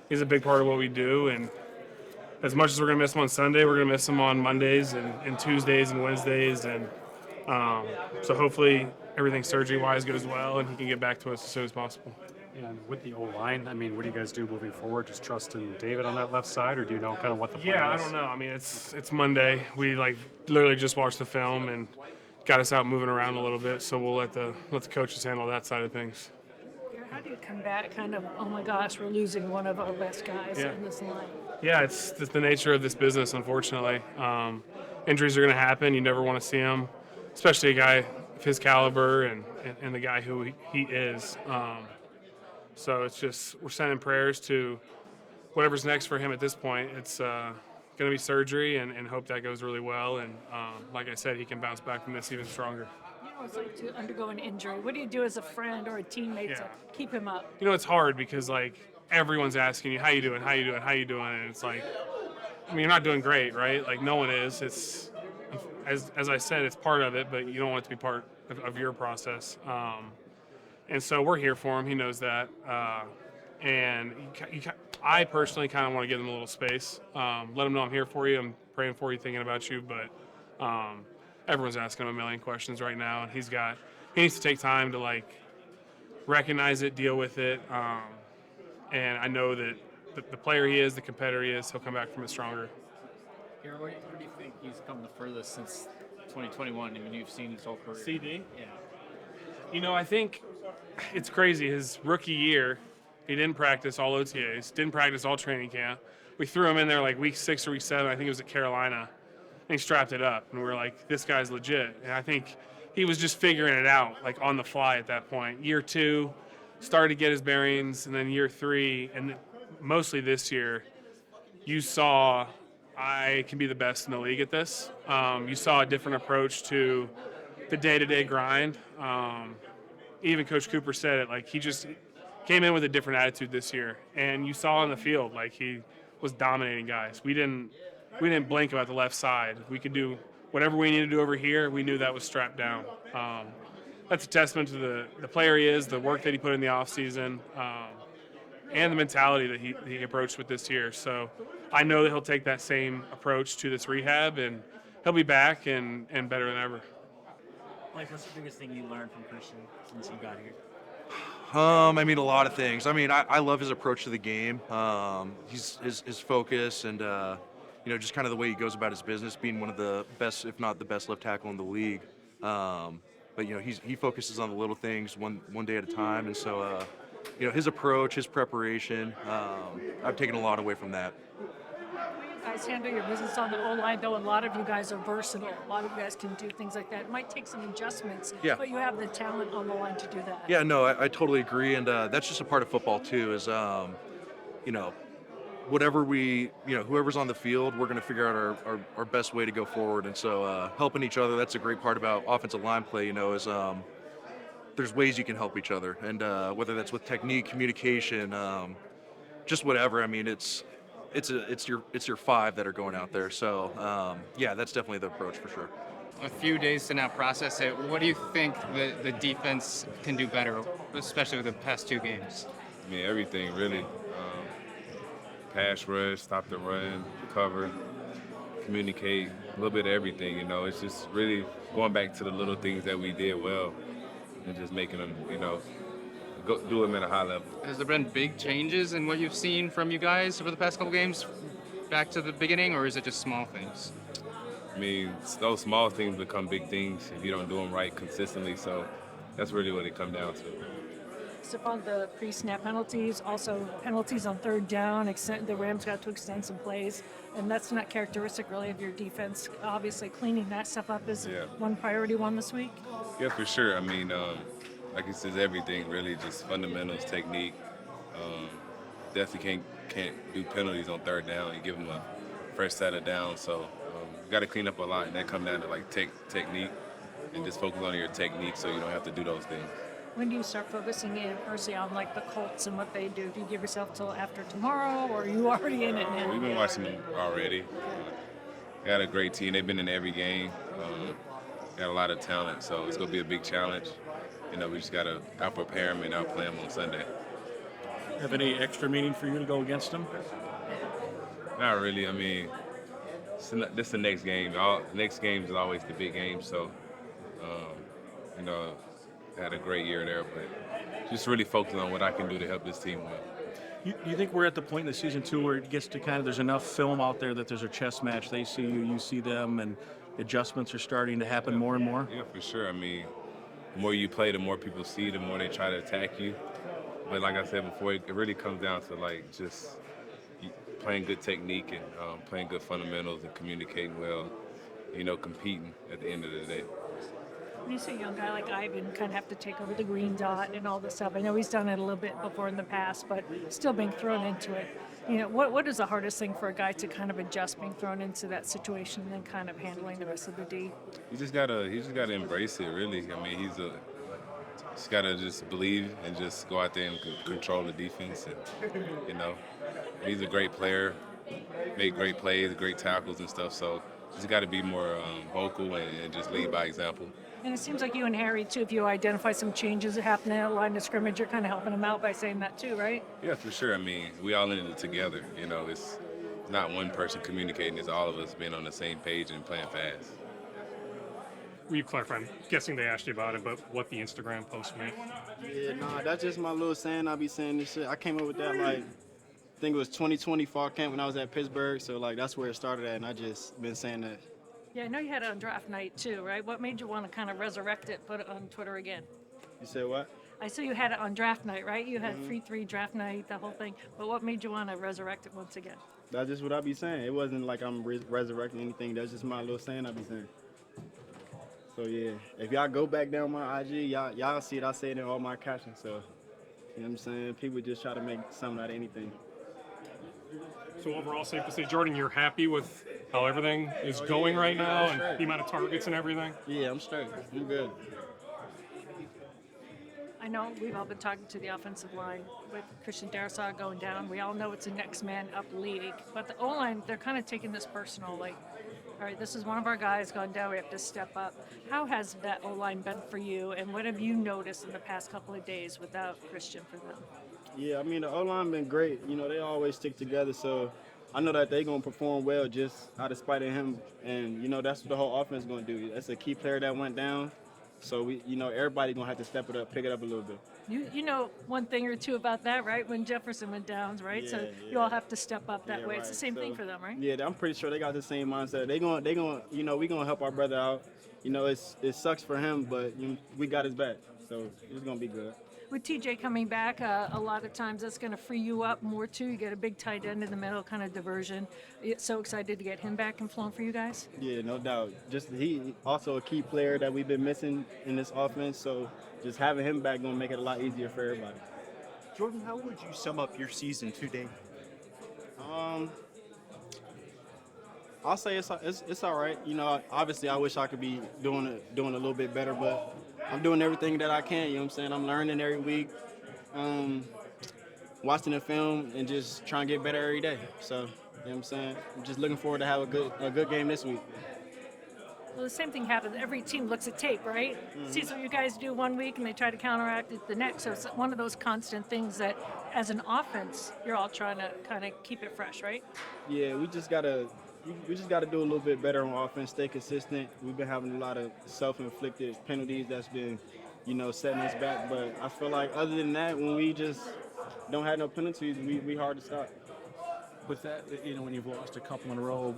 he's a big part of what we do. And as much as we're going to miss him on Sunday, we're going to miss him on Mondays and Tuesdays and Wednesdays. And so hopefully everything surgery-wise goes well and he can get back to us as soon as possible. And with the O-line, I mean, what do you guys do moving forward? Just trust in David on that left side, or do you know kind of what the plan is? Yeah, I don't know. I mean, it's Monday. We literally just watched the film and got us out moving around a little bit. So we'll let the coaches handle that side of things. How do you combat kind of, oh my gosh, we're losing one of our best guys in this line? Yeah, it's the nature of this business, unfortunately. Injuries are going to happen. You never want to see them, especially a guy of his caliber and the guy who he is. So it's just we're sending prayers to whatever's next for him at this point. It's going to be surgery and hope that goes really well. And like I said, he can bounce back from this even stronger. You know, it's like to undergo an injury. What do you do as a friend or a teammate to keep him up? You know, it's hard because everyone's asking you, how you doing, how you doing, how you doing? And it's like, I mean, you're not doing great, right? Like no one is. It's as I said, it's part of it, but you don't want it to be part of your process. And so we're here for him. He knows that. And I personally kind of want to give him a little space. Let him know I'm here for you. I'm praying for you, thinking about you. But everyone's asking him a million questions right now, and he needs to take time to recognize it, deal with it. And I know that the player he is, the competitor he is, he'll come back from it stronger. Garrett, where do you think he's come the furthest since 2021? I mean, you've seen his whole career. CD? Yeah. You know, I think it's crazy. His rookie year, he didn't practice all OTAs, didn't practice all training camp. We threw him in there week 6 or week 7. I think it was at Carolina. And he strapped it up. And we were like, this guy's legit. And I think he was just figuring it out, on the fly at that point. Year 2, started to get his bearings. And then year 3, and mostly this year, you saw I can be the best in the league at this. You saw a different approach to the day-to-day grind. Even Coach Cooper said it, he just came in with a different attitude this year. And you saw on the field, he was dominating guys. We didn't blink about the left side. We could do whatever we needed to do over here. We knew that was strapped down. That's a testament to the player he is, the work that he put in the offseason, and the mentality that he approached with this year. So I know that he'll take that same approach to this rehab, and he'll be back and better than ever. What's the biggest thing you learned from Christian since you got here? I mean, a lot of things. I mean, I love his approach to the game. His focus and, just kind of the way he goes about his business, being one of the best, if not the best left tackle in the league. But he focuses on the little things one day at a time. And so, his approach, his preparation, I've taken a lot away from that. You guys handle your business on the O-line, though a lot of you guys are versatile. A lot of you guys can do things like that. It might take some adjustments, but you have the talent on the line to do that. Yeah, no, I totally agree. And that's just a part of football, too, is, whatever whoever's on the field, we're going to figure out our best way to go forward. And so helping each other, that's a great part about offensive line play, is there's ways you can help each other. And whether that's with technique, communication, just whatever. I mean, it's your 5 that are going out there. So, that's definitely the approach for sure. A few days to now process it, what do you think the defense can do better, especially with the past 2 games? I mean, everything, really. Pass rush, stop the run, cover, communicate, a little bit of everything, It's just really going back to the little things that we did well and just making them, do them at a high level. Has there been big changes in what you've seen from you guys over the past couple games back to the beginning, or is it just small things? I mean, those small things become big things if you don't do them right consistently, so that's really what it comes down to. Stephon, the pre-snap penalties, also penalties on 3rd down, the Rams got to extend some plays, and that's not characteristic really of your defense. Obviously, cleaning that stuff up is one priority this week. Yeah, for sure. I mean, like it says, everything really, just fundamentals, technique. Definitely can't do penalties on 3rd down. You give them a fresh set of downs, so you got to clean up a lot, and that comes down to technique and just focus on your technique so you don't have to do those things. When do you start focusing in personally on the Colts and what they do? Do you give yourself till after tomorrow, or are you already in it now? We've been watching them already. Got a great team. They've been in every game. Got a lot of talent, so it's going to be a big challenge. We just got to out-prepare them and out-play them on Sunday. have any extra meaning for you to go against them? Not really. I mean, this is the next game. Next game is always the big game. So, you know, had a great year there, but just really focusing on what I can do to help this team win. You think we're at the point in the season, too, where it gets to kind of there's enough film out there that there's a chess match. They see you, you see them, and adjustments are starting to happen more and more? Yeah, for sure. I mean, the more you play, the more people see, the more they try to attack you. But like I said before, it really comes down to like just playing good technique and playing good fundamentals and communicating well, you know, competing at the end of the day. When you see a young guy like Ivan kind of have to take over the green dot and all this stuff, I know he's done it a little bit before in the past, but still being thrown into it. You know, what is the hardest thing for a guy to kind of adjust being thrown into that situation and then kind of handling the rest of the D? He just gotta embrace it, really. I mean, he's gotta just believe and just go out there and control the defense. And you know, he's a great player, make great plays, great tackles and stuff. So he's got to be more vocal and just lead by example. And it seems like you and Harry, too, if you identify some changes happening at the line of scrimmage, you're kind of helping him out by saying that, too, right? Yeah, for sure. I mean, we all in it together. You know, it's not one person communicating. It's all of us being on the same page and playing fast. Will you clarify? I'm guessing they asked you about it, but what the Instagram post meant? Yeah, nah, that's just my little saying. I be saying this shit. I came up with that, like, I think it was 2020 fall camp when I was at Pittsburgh. So, like, that's where it started at, and I just been saying that. Yeah, I know you had it on draft night, too, right? What made you want to kind of resurrect it, put it on Twitter again? You said what? I saw you had it on draft night, right? You had 3-3 draft night, the whole thing. But what made you want to resurrect it once again? That's just what I be saying. It wasn't like I'm resurrecting anything. That's just my little saying I be saying. So, yeah, if y'all go back down my IG, y'all see it. I say it in all my captions. So, you know what I'm saying? People just try to make something out of anything. So overall, safe to say, Jordan, you're happy with how everything is going right now and the amount of targets and everything? Yeah, I'm straight. I'm good. I know we've all been talking to the offensive line with Christian Darrisaw going down. We all know it's a next man up league. But the O-line, they're kind of taking this personal, like, all right, this is one of our guys gone down. We have to step up. How has that O-line been for you, and what have you noticed in the past couple of days without Christian for them? Yeah, I mean, the O-line been great. You know, they always stick together, so I know that they're going to perform well just out of spite of him. And, you know, that's what the whole offense is going to do. That's a key player that went down. So, everybody going to have to step it up, pick it up a little bit. You know one thing or two about that, right? When Jefferson went down, right? Yeah, so yeah. you all have to step up that way. Right. It's the same thing for them, right? Yeah, I'm pretty sure they got the same mindset. They going, you know, we going to help our brother out. You know, it sucks for him, but we got his back. So it's going to be good. With TJ coming back, a lot of times that's going to free you up more too. You get a big tight end in the middle, kind of diversion. So excited to get him back and flowing for you guys. Yeah, no doubt. Just he also a key player that we've been missing in this offense. So just having him back gonna make it a lot easier for everybody. Jordan, how would you sum up your season to date? I'll say it's all right. You know, obviously I wish I could be doing a little bit better, but I'm doing everything that I can. You know what I'm saying? I'm learning every week, watching the film, and just trying to get better every day. So, you know what I'm saying? I'm just looking forward to have a good game this week. Well, the same thing happens. Every team looks at tape, right? Sees what you guys do one week, and they try to counteract it the next. So it's one of those constant things that, as an offense, you're all trying to kind of keep it fresh, right? Yeah, we just gotta do a little bit better on offense, stay consistent. We've been having a lot of self-inflicted penalties that's been, you know, setting us back. But I feel like other than that, when we just don't have no penalties, we hard to stop. With that, you know, when you've lost a couple in a row,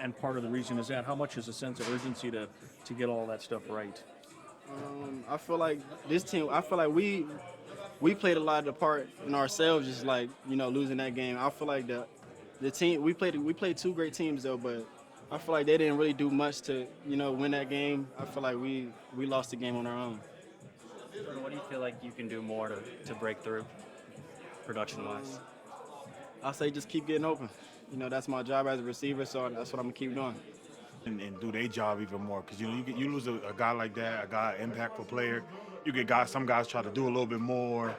and part of the reason is that, how much is a sense of urgency to get all that stuff right? I feel like this team, we played a lot of the part in ourselves, just like, you know, losing that game. I feel like the team, we played two great teams though, but I feel like they didn't really do much to, you know, win that game. I feel like we lost the game on our own. What do you feel like you can do more to break through, production-wise? I say just keep getting open. You know, that's my job as a receiver, so that's what I'm gonna keep doing. And do their job even more, because you know you lose a guy like that, a guy impactful player. You get some guys try to do a little bit more,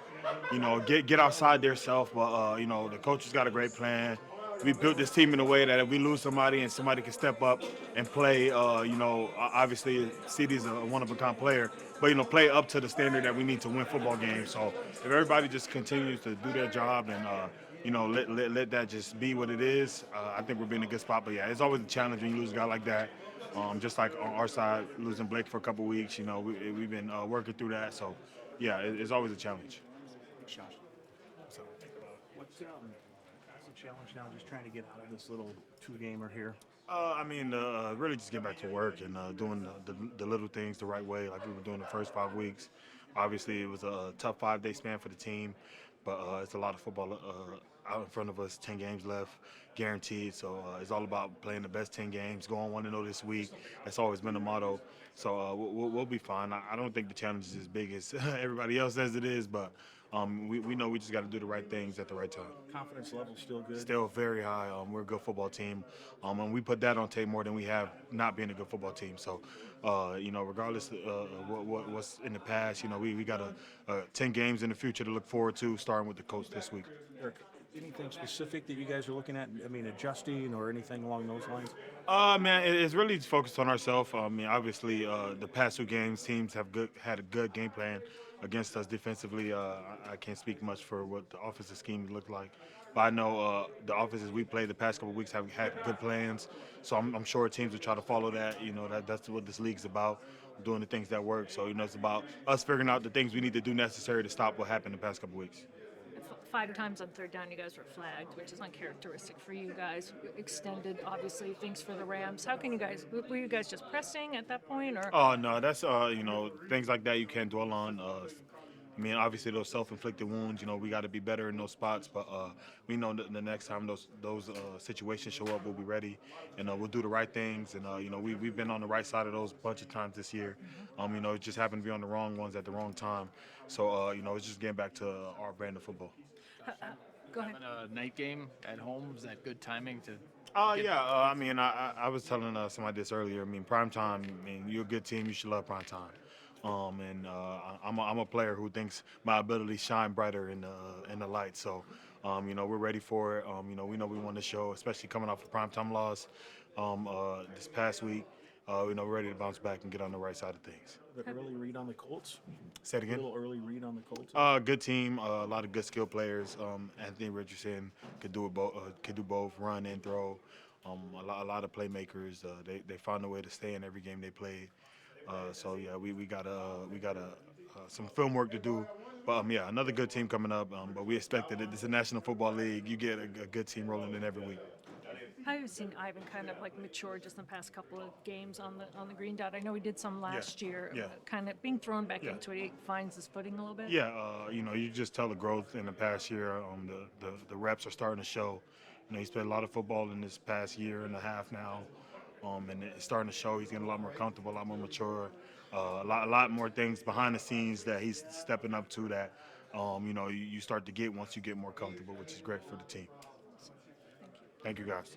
you know, get outside their self. But you know, the coach has got a great plan. we built this team in a way that if we lose somebody and somebody can step up and play, obviously CD's a one-of-a-kind player, but, play up to the standard that we need to win football games. So if everybody just continues to do their job and, let that just be what it is, I think we'll be in a good spot. But, yeah, it's always a challenge when you lose a guy like that. Just like on our side, losing Blake for a couple weeks, we've been working through that. So, yeah, it's always a challenge. What's the challenge now? Just trying to get out of this little two-gamer here. Really just get back to work and doing the little things the right way, like we were doing the first 5 weeks. Obviously, it was a tough 5-day span for the team, but it's a lot of football out in front of us. 10 games left, guaranteed. So it's all about playing the best 10 games, going 1-0 this week. That's always been the motto. So we'll be fine. I don't think the challenge is as big as everybody else says it is, but we know we just got to do the right things at the right time. Confidence level still good? Still very high. We're a good football team, and we put that on tape more than we have not being a good football team. So, regardless of what's in the past, we got 10 games in the future to look forward to, starting with the Colts this week. Eric, anything specific that you guys are looking at? Adjusting or anything along those lines? It's really focused on ourselves. Obviously, the past 2 games, teams have had a good game plan against us defensively. I can't speak much for what the offensive scheme looked like, but I know the offenses we played the past couple of weeks have had good plans. So I'm sure teams will try to follow that. That's what this league's about, doing the things that work. So it's about us figuring out the things we need to do necessary to stop what happened the past couple of weeks. 5 times on third down, you guys were flagged, which is uncharacteristic for you guys. Obviously, things for the Rams. How can you guys? Were you guys just pressing at that point, or? Oh no, that's things like that you can't dwell on. Obviously those self-inflicted wounds. We got to be better in those spots. But we know that the next time those situations show up, we'll be ready, and we'll do the right things. And we've been on the right side of those a bunch of times this year. It just happened to be on the wrong ones at the wrong time. So it's just getting back to our brand of football. Go ahead. A night game at home, is that good timing to? I was telling somebody this earlier. Prime time. You're a good team. You should love prime time. I'm a player who thinks my abilities shine brighter in the light. So, we're ready for it. We know we won the show, especially coming off a primetime loss this past week. We're ready to bounce back and get on the right side of things. The early read on the Colts? Say it again? A little early read on the Colts? Good team, a lot of good skill players. Anthony Richardson could do both, run and throw. A lot of playmakers. They found a way to stay in every game they played. We got some film work to do. But another good team coming up. But we expected it. It's a National Football League. You get a good team rolling in every week. How have you seen Ivan kind of mature just in the past couple of games on the green dot? I know he did some last year. Kind of being thrown back into it, he finds his footing a little bit. You just tell the growth in the past year. The reps are starting to show. He's played a lot of football in this past year and a half now, and it's starting to show. He's getting a lot more comfortable, a lot more mature, a lot more things behind the scenes that he's stepping up to that you start to get once you get more comfortable, which is great for the team. Thank you. Thank you, guys.